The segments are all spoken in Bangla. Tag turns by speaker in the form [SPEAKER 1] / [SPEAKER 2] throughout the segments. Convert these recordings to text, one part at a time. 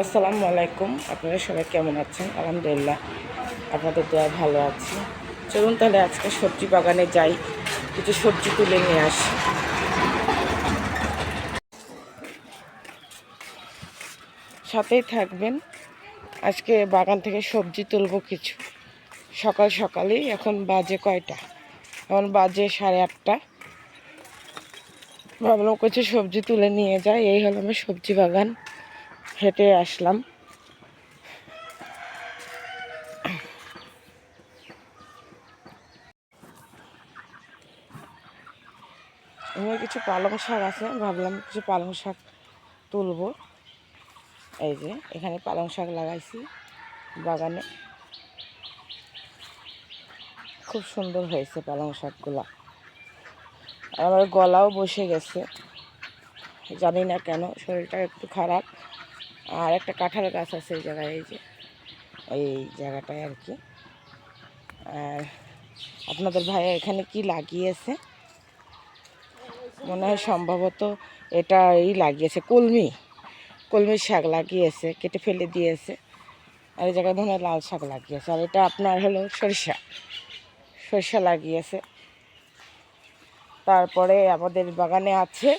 [SPEAKER 1] আসসালামু আলাইকুম। আপনারা সবাই কেমন আছেন? আলহামদুলিল্লাহ আপনাদের দোয়ায় ভালো আছি। চলুন তাহলে আজকে সবজি বাগানে যাই, কিছু সবজি তুলে নিয়ে আসি। সাথেই থাকবেন। আজকে বাগান থেকে সবজি তুলব কিছু। সকাল সকালেই, এখন বাজে কয়টা? এখন বাজে 8:30। ভাবলাম কিছু সবজি তুলে নিয়ে যাই। এই হলো আমার সবজি বাগান। হেঁটে আসলাম। এখানে কিছু পালং শাক আছে, ভাবলাম কিছু পালং শাক তুলবো। এই যে এখানে পালং শাক লাগাইছি বাগানে, খুব সুন্দর হয়েছে পালং শাকগুলা। আমার গলাও বসে গেছে, জানি না কেন, শরীরটা একটু খারাপ। আর একটা কাঁঠাল গাছ আছে এই জায়গায়, এই যে এই জায়গাটায় আর কি। আর আপনাদের ভাইয়া এখানে কি লাগিয়েছে মনে হয়, সম্ভবত এটা লাগিয়েছে কলমি শাক লাগিয়েছে, কেটে ফেলে দিয়েছে। আর এই জায়গায় মনে হয় লাল শাক লাগিয়েছে। আর এটা আপনার হলো সরিষা লাগিয়েছে। তারপরে আমাদের বাগানে আছে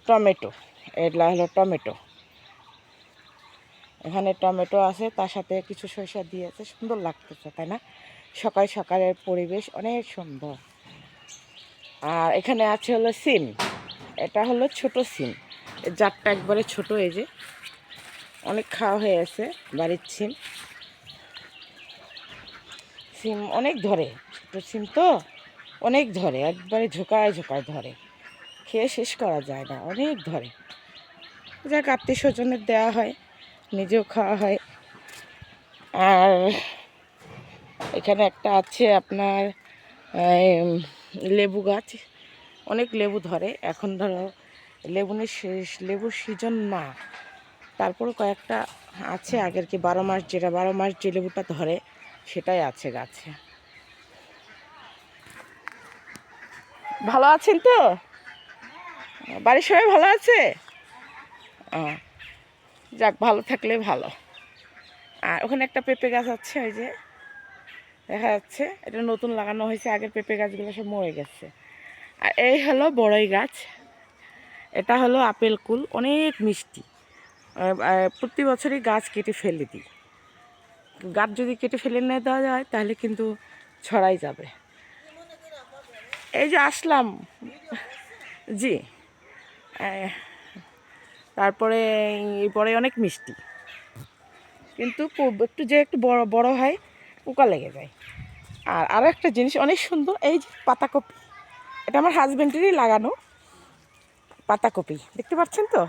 [SPEAKER 1] টমেটো। এগুলা হলো টমেটো। এখানে টমেটো আছে, তার সাথে কিছু সরিষা দিয়েছে। সুন্দর লাগতেছে, তাই না? সকাল সকালের পরিবেশ অনেক সুন্দর। আর এখানে আছে হলো সিম। এটা হলো ছোট সিম, জাতটা একবারে ছোট। এই যে অনেক খাওয়া হয়ে আছে বাড়ির সিম অনেক ধরে। ছোট সিম তো অনেক ধরে, একবারে ঝোকায় ঝোকায় ধরে, খেয়ে শেষ করা যায় না, অনেক ধরে। যাক, আত্মীয় স্বজনের দেওয়া হয়, নিজেও খাওয়া হয়। আর এখানে একটা আছে আপনার লেবু গাছ, অনেক লেবু ধরে। এখন ধরো লেবুর সিজন না, তারপরও কয়েকটা আছে আগের কি 12 মাস, যেটা 12 মাস যে লেবুটা ধরে সেটাই আছে গাছে। ভালো আছেন তো? বাড়ির সবাই ভালো আছে? যাক, ভালো থাকলে ভালো। আর ওখানে একটা পেঁপে গাছ আছে, ওই যে দেখা যাচ্ছে, এটা নতুন লাগানো হয়েছে। আগের পেঁপে গাছগুলো সব মরে গেছে। আর এই হলো বড়ই গাছ। এটা হলো আপেল কুল, অনেক মিষ্টি। প্রতি বছরই গাছ কেটে ফেলে দিই। গাছ যদি কেটে ফেলে না দেওয়া যায় তাহলে কিন্তু ছড়াই যাবে। এই যে আসলাম, জি। তারপরে পরে অনেক মিষ্টি, কিন্তু একটু বড় বড় হয়, পোকা লেগে যায়। আর আরও একটা জিনিস অনেক সুন্দর, এই যে পাতাকপি। এটা আমার হাজব্যান্ডেরই লাগানো পাতাকপি, দেখতে পাচ্ছেন তো?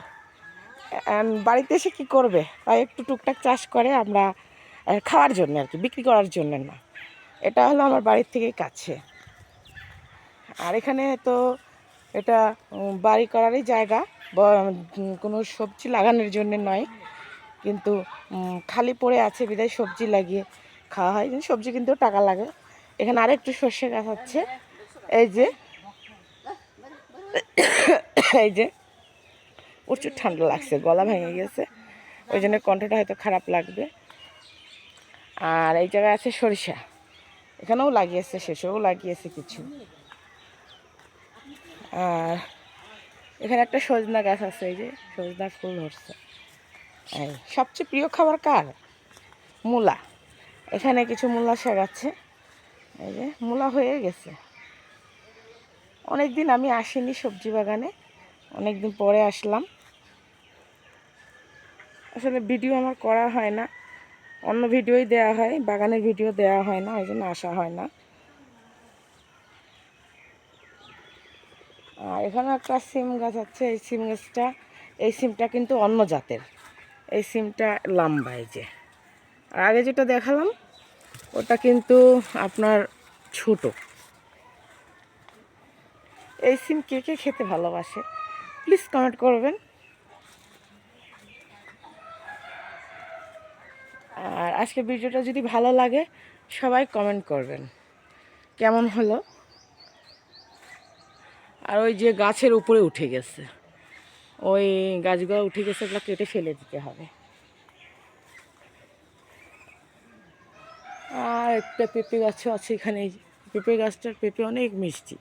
[SPEAKER 1] বাড়িতে এসে কী করবে, তাই একটু টুকটাক চাষ করে আমরা, খাওয়ার জন্য আর কি, বিক্রি করার জন্য না। এটা হলো আমার বাড়ির থেকেই কাছে। আর এখানে তো এটা বাড়ি করারই জায়গা, কোনো সবজি লাগানোর জন্য নয়, কিন্তু খালি পড়ে আছে বিদায় সবজি লাগিয়ে খাওয়া হয়। কিন্তু সবজি কিনতেও টাকা লাগে। এখানে আরেকটু সর্ষে গাছ আছে, এই যে এই যে প্রচুর ঠান্ডা লাগছে, গলা ভেঙে গেছে, ওই জন্য কণ্ঠটা হয়তো খারাপ লাগবে। আর এই জায়গায় আছে সরিষা, এখানেও লাগিয়েছে, শেষেও লাগিয়েছে কিছু। আর এখানে একটা সজনা গাছ আছে, এই যে সজনা ফুল ধরছে। এই সবচেয়ে প্রিয় খাবার কার? মূলা। এখানে কিছু মূলা শাক আছে, এই যে মূলা হয়ে গেছে। অনেক দিন আমি আসিনি সবজি বাগানে, অনেক দিন পরে আসলাম। আসলে ভিডিও আমার করা হয় না, অন্য ভিডিওই দেওয়া হয়, বাগানের ভিডিও দেওয়া হয় না, ওই জন্য আসা হয় না। আর এখানে একটা সিম গাছ আছে, এই সিমটা কিন্তু অন্য জাতের। এই সিমটা লম্বা, এই যে। আর আগে যেটা দেখালাম ওটা কিন্তু আপনার ছোট। এই সিম কে কে খেতে ভালোবাসে প্লিজ কমেন্ট করবেন। আর আজকে ভিডিওটা যদি ভালো লাগে সবাই কমেন্ট করবেন কেমন হলো। আর ওই যে গাছের উপরে উঠে গেছে, ওই গাছগুলো উঠে গেছে, ওগুলো কেটে ফেলে দিতে হবে। আর একটা পেঁপে গাছও আছে এখানে। এই যে পেঁপে গাছটার পেঁপে অনেক মিষ্টি।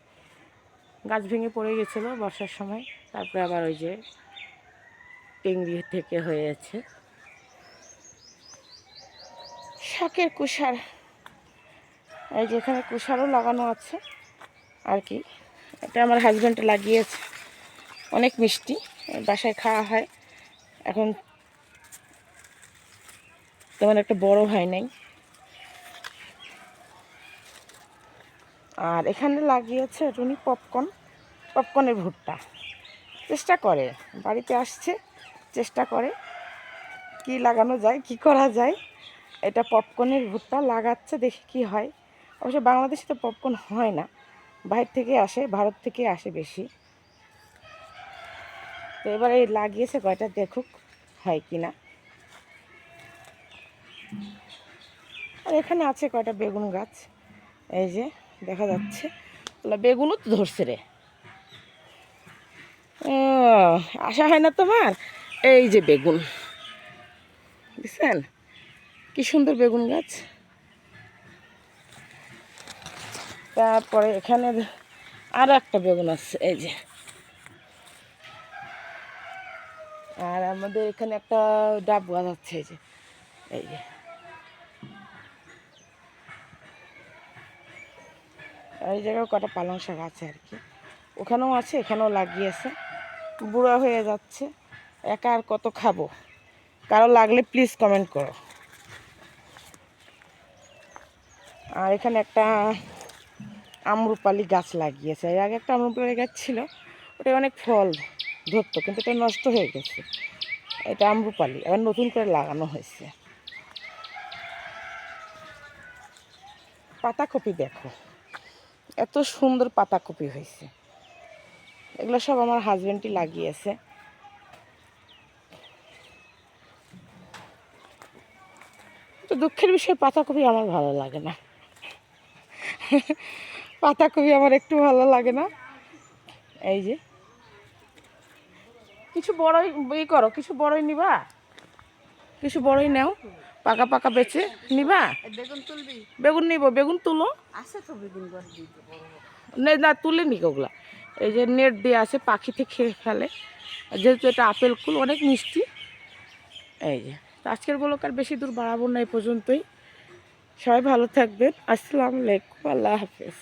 [SPEAKER 1] গাছ ভেঙে পড়ে গেছিলো বর্ষার সময়, তারপরে আবার ওই যে টেংরি থেকে হয়েছে। শাকের কুষার, এই যে এখানে কুষারও লাগানো আছে আর কি। এটা আমার হাজব্যান্ড লাগিয়েছে, অনেক মিষ্টি, বাসায় খাওয়া হয়। এখন তেমন একটা বড় হয় নাই। আর এখানে লাগিয়েছে টুনি পপকর্নের ভুট্টা। চেষ্টা করে, বাড়িতে আসছে, চেষ্টা করে কি লাগানো যায়, কি করা যায়। এটা পপকর্নের ভুট্টা লাগাচ্ছে, দেখি কি হয়। অবশ্য বাংলাদেশে তো পপকর্ন হয় না, বাইরে থেকে আসে, ভারত থেকে আসে বেশি। তো এবারে লাগিয়েছে কয়টা, দেখুক হয় কি না। আর এখানে আছে কয়টা বেগুন গাছ, এই যে দেখা যাচ্ছে। বেগুনও তো ধরছে রে। আশা হয় না তোমার? এই যে বেগুন, বুঝছেন কি সুন্দর বেগুন গাছ। তারপরে এখানে আর একটা বেগুন আছে, এই যে। আর আমাদের এখানে একটা ডাব গাছ আছে, এই যে, এই যে। এই জায়গায় কটা পালং শাক আছে আর কি, ওখানেও আছে, এখানেও লাগিয়েছে। বুড়া হয়ে যাচ্ছে, একা আর কত খাবো। কারো লাগলে প্লিজ কমেন্ট করো। আর এখানে একটা আম্রপালি গাছ লাগিয়েছে। এর আগে একটা আম্রপালি গাছ ছিল, ওটা অনেক ফল ধরতো, কিন্তু এটা নষ্ট হয়ে গেছে। এটা আম্রপালি আবার নতুন করে লাগানো হয়েছে। পাতাকপি দেখো, এত সুন্দর পাতাকপি হয়েছে। এগুলো সব আমার হাজব্যান্ডই লাগিয়েছে। তো দুঃখের বিষয়, পাতাকপি আমার ভালো লাগে না। পাতাকপি আমার একটু ভালো লাগে না। এই যে কিছু বড়ই করো, কিছু বড়ই নিবা, কিছু বড়ই নাও, পাকা পাকা বেচে নিবা। বেগুন তুলবি? বেগুন নিব, বেগুন তুলো। আছে তো বেগুন না, তুলে নি ওগুলা। এই যে নেট দিয়ে আছে, পাখিতে খেয়ে ফেলে। যেহেতু এটা আপেল কুল, অনেক মিষ্টি। এই যে, আজকের ব্লগ আর বেশি দূর বাড়াবো না, এই পর্যন্তই। সবাই ভালো থাকবেন। আসসালামু আলাইকুম, আল্লাহ হাফেজ।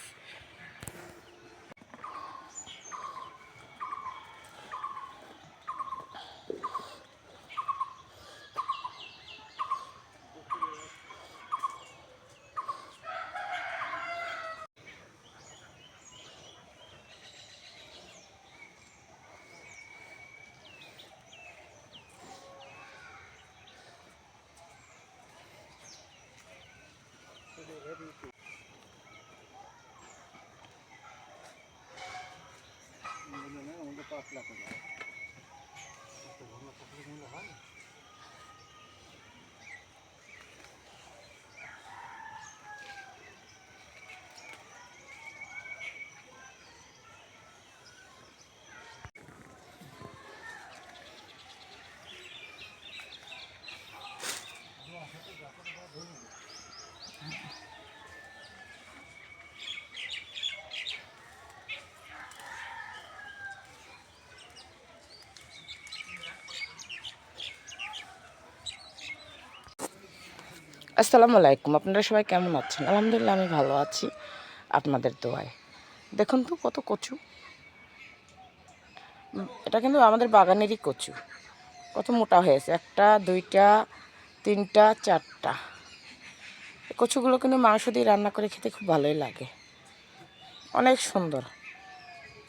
[SPEAKER 1] আসসালামু আলাইকুম, আপনারা সবাই কেমন আছেন? আলহামদুলিল্লাহ আমি ভালো আছি, আপনাদের দোয়ায়। দেখুন তো কত কচু, এটা কিন্তু আমাদের বাগানেরই কচু। কত মোটা হয়েছে, একটা, দুইটা, তিনটা, চারটা। কচুগুলো কিন্তু মাংস দিয়ে রান্না করে খেতে খুব ভালোই লাগে, অনেক সুন্দর।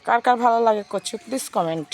[SPEAKER 1] কার কার ভালো লাগে কচু, প্লিজ কমেন্ট।